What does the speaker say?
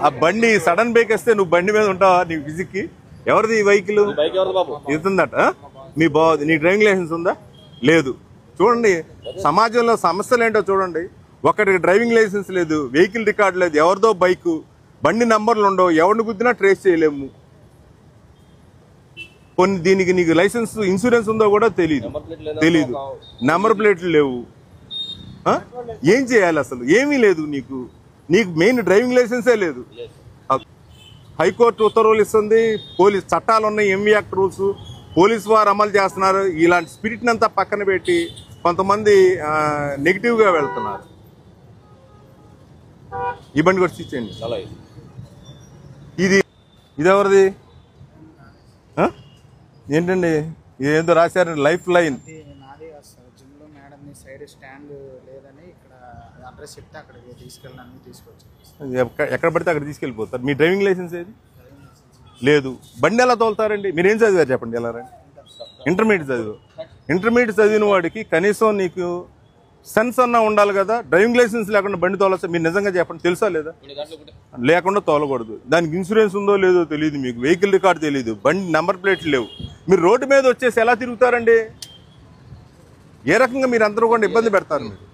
ఆ బండి sudden brake వేస్తే నువ్వు బండి మీద ఉంటావా? నీ ఫిజిక్కి ఎవరిది ఈ వెహికల్? ఇస్తుందట. నీ డ్రైవింగ్ లైసెన్స్ ఉందా? లేదు. చూడండి సమాజంలో సమస్యలు ఏంటో చూడండి. ఒకటికి డ్రైవింగ్ లైసెన్స్ లేదు, వెహికల్ రికార్డు లేదు, ఎవరిదో బైకు, బండి నంబర్లు ఉండవు, ఎవరిని గుద్దినా ట్రేస్ చేయలేము. కొన్ని దీనికి నీకు లైసెన్స్ ఇన్సూరెన్స్ ఉందో కూడా తెలీదు. నెంబర్ ప్లేట్లు లేవు. ఏం చేయాలి అసలు? ఏమీ లేదు. నీకు మెయిన్ డ్రైవింగ్ లైసెన్సే లేదు. హైకోర్టు ఉత్తర్వులు ఇస్తుంది, పోలీస్ చట్టాలు ఉన్నాయి, ఎంవీ యాక్ట్ రూల్స్ పోలీసు వారు అమలు చేస్తున్నారు. ఇలాంటి స్పిరిట్ని అంతా పక్కన పెట్టి కొంతమంది నెగిటివ్గా వెళ్తున్నారు. ఈ బండి కూడా ఇచ్చేయండి. ఇది ఎవరిది? ఏంటండి ఏదో రాశారు, లైఫ్ లైన్. ఎక్కడ పడితే అక్కడ తీసుకెళ్ళిపోతారు. మీ డ్రైవింగ్ లైసెన్స్ ఏది? లేదు. బండి ఎలా తోలుతారండి? మీరేం చదివారు చెప్పండి. ఎలా రండి? ఇంటర్మీడియట్ చదివిన వాడికి కనీసం నీకు సెన్స్ అన్నా ఉండాలి కదా. డ్రైవింగ్ లైసెన్స్ లేకుండా బండి తోలొచ్చా? మీరు నిజంగా చెప్పండి, తెలుసా లేదా? లేకుండా తోలకూడదు. దానికి ఇన్సూరెన్స్ ఉందో లేదో తెలియదు, మీకు వెహికల్ రికార్డు తెలియదు, బండి నెంబర్ ప్లేట్లు లేవు. మీరు రోడ్డు మీద వచ్చేసి ఎలా తిరుగుతారండి? ఏ రకంగా మీరు అందరూ కూడా ఇబ్బంది పెడతారు మీరు.